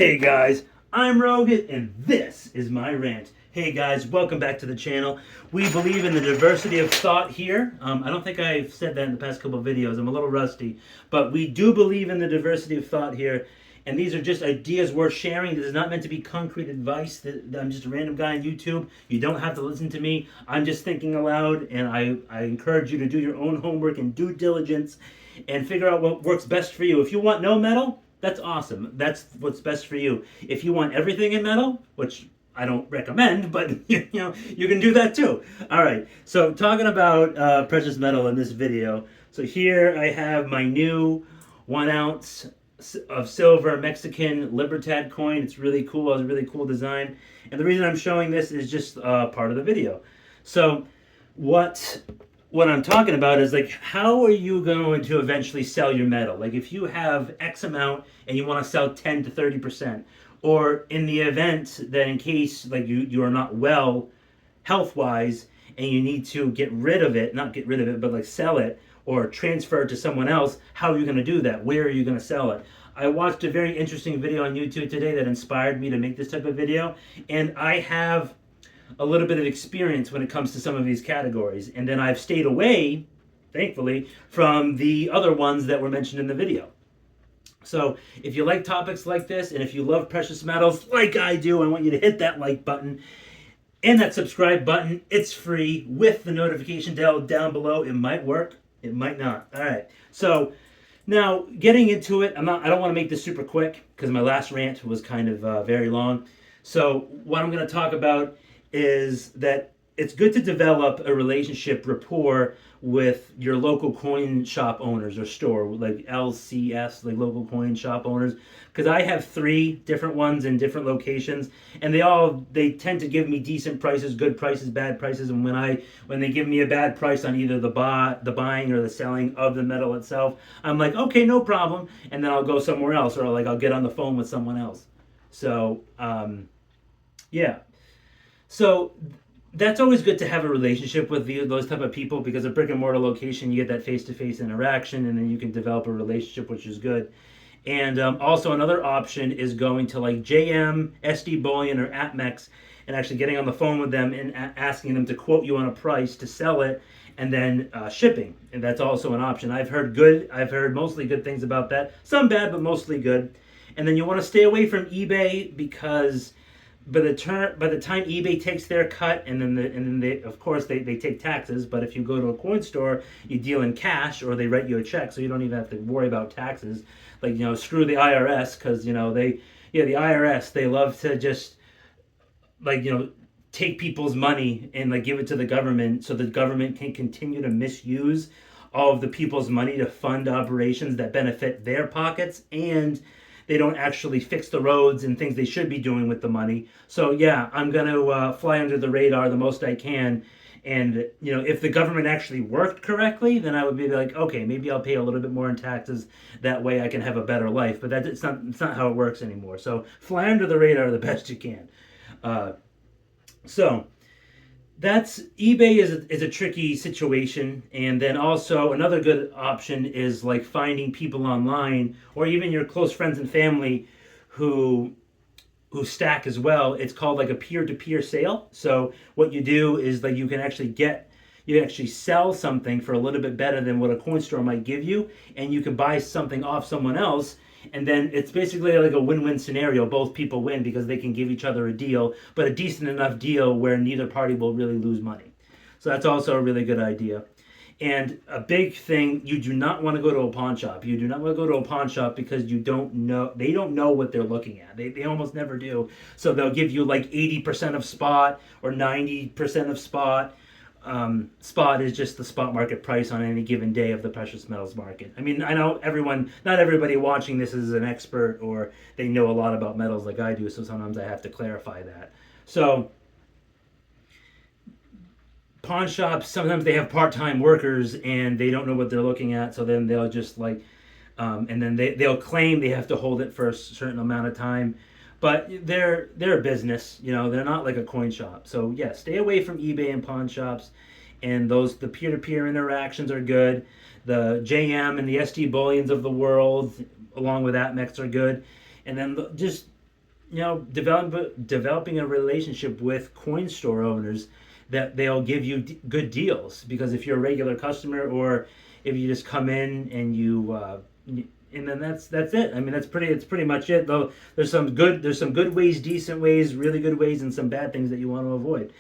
Hey guys, I'm Rogan and this is my rant. Hey guys, welcome back to the channel. We believe in the diversity of thought here. I don't think I've said that in the past couple of videos. I'm a little rusty, but we do believe in the diversity of thought here. And these are just ideas worth sharing. This is not meant to be concrete advice. That I'm just a random guy on YouTube. You don't have to listen to me. I'm just thinking aloud, and I encourage you to do your own homework and due diligence and figure out what works best for you. If you want no metal, that's awesome. That's what's best for you. If you want everything in metal, which I don't recommend, but you can do that too. All right. So talking about precious metal in this video. So here I have my new 1 ounce of silver Mexican Libertad coin. It's really cool. It's a really cool design. And the reason I'm showing this is just part of the video. So what I'm talking about is like, how are you going to eventually sell your metal? Like if you have X amount and you want to sell 10 to 30%, or in the event that in case like you are not well health wise and you need to get rid of it, not get rid of it, but like sell it or transfer it to someone else, how are you going to do that? Where are you going to sell it? I watched a very interesting video on YouTube today that inspired me to make this type of video, and I have a little bit of experience when it comes to some of these categories. And then I've stayed away, thankfully, from the other ones that were mentioned in the video. So if you like topics like this, and if you love precious metals like I do, I want you to hit that like button and that subscribe button. It's free with the notification bell down below. It might work, it might not. All right. So now getting into it, I don't want to make this super quick because my last rant was kind of very long. So what I'm going to talk about is that it's good to develop a relationship rapport with your local coin shop owners or store, like LCS, like local coin shop owners, because I have 3 different ones in different locations, and they tend to give me decent prices, good prices, bad prices. And when they give me a bad price on either the buying or the selling of the metal itself, I'm like, okay, no problem, and then I'll go somewhere else, or like I'll get on the phone with someone else. So yeah. So that's always good to have a relationship with those type of people, because a brick and mortar location, you get that face-to-face interaction, and then you can develop a relationship, which is good. And also another option is going to like JM, SD Bullion, or APMEX, and actually getting on the phone with them and asking them to quote you on a price to sell it, and then shipping. And that's also an option. I've heard mostly good things about that. Some bad, but mostly good. And then you want to stay away from eBay, because by the time eBay takes their cut, and then they of course they take taxes. But if you go to a coin store, you deal in cash, or they write you a check, so you don't even have to worry about taxes. Like, screw the IRS, because the IRS, they love to just like take people's money and like give it to the government, so the government can continue to misuse all of the people's money to fund operations that benefit their pockets, and they don't actually fix the roads and things they should be doing with the money. So yeah, I'm going to fly under the radar the most I can. And if the government actually worked correctly, then I would be like, okay, maybe I'll pay a little bit more in taxes. That way I can have a better life. But it's not how it works anymore. So fly under the radar the best you can. So that's eBay is a tricky situation. And then also another good option is like finding people online, or even your close friends and family who stack as well. It's called like a peer-to-peer sale. So what you do is like you can actually sell something for a little bit better than what a coin store might give you, and you can buy something off someone else. And then it's basically like a win-win scenario. Both people win, because they can give each other a deal, but a decent enough deal where neither party will really lose money. So that's also a really good idea. And a big thing, you do not want to go to a pawn shop. You do not want to go to a pawn shop, because they don't know what they're looking at. They almost never do. So they'll give you like 80% of spot or 90% of spot. Spot is just the spot market price on any given day of the precious metals market. I mean, I know not everybody watching this is an expert, or they know a lot about metals like I do, so sometimes I have to clarify that. So pawn shops, sometimes they have part-time workers and they don't know what they're looking at, so then they'll just like and then they'll claim they have to hold it for a certain amount of time. But they're a business, they're not like a coin shop. So yeah, stay away from eBay and pawn shops. And the peer-to-peer interactions are good. The JM and the SD Bullions of the world, along with APMEX, are good. And then just developing a relationship with coin store owners that they'll give you good deals, because if you're a regular customer, or if you just come in and and then that's it. I mean, it's pretty much it. Though there's some good ways, decent ways, really good ways, and some bad things that you want to avoid.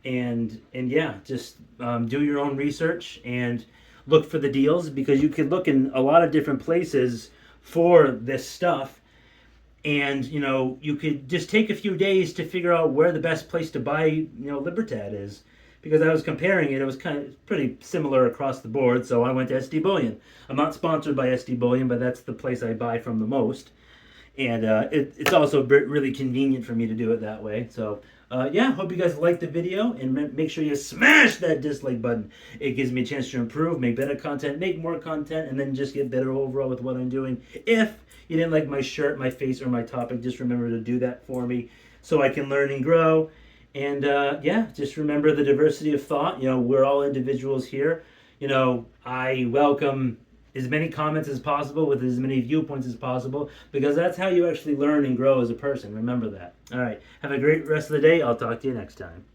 And yeah, just do your own research and look for the deals, because you could look in a lot of different places for this stuff, and you could just take a few days to figure out where the best place to buy Libertad is, because I was comparing it. It was kind of pretty similar across the board, so I went to SD Bullion. I'm not sponsored by SD Bullion, but that's the place I buy from the most, and it's also really convenient for me to do it that way. So yeah, hope you guys liked the video, and make sure you smash that dislike button. It gives me a chance to improve, make better content, make more content, and then just get better overall with what I'm doing. If you didn't like my shirt, my face, or my topic, just remember to do that for me so I can learn and grow. And yeah, just remember the diversity of thought. We're all individuals here. I welcome as many comments as possible with as many viewpoints as possible, because that's how you actually learn and grow as a person. Remember that. All right. Have a great rest of the day. I'll talk to you next time.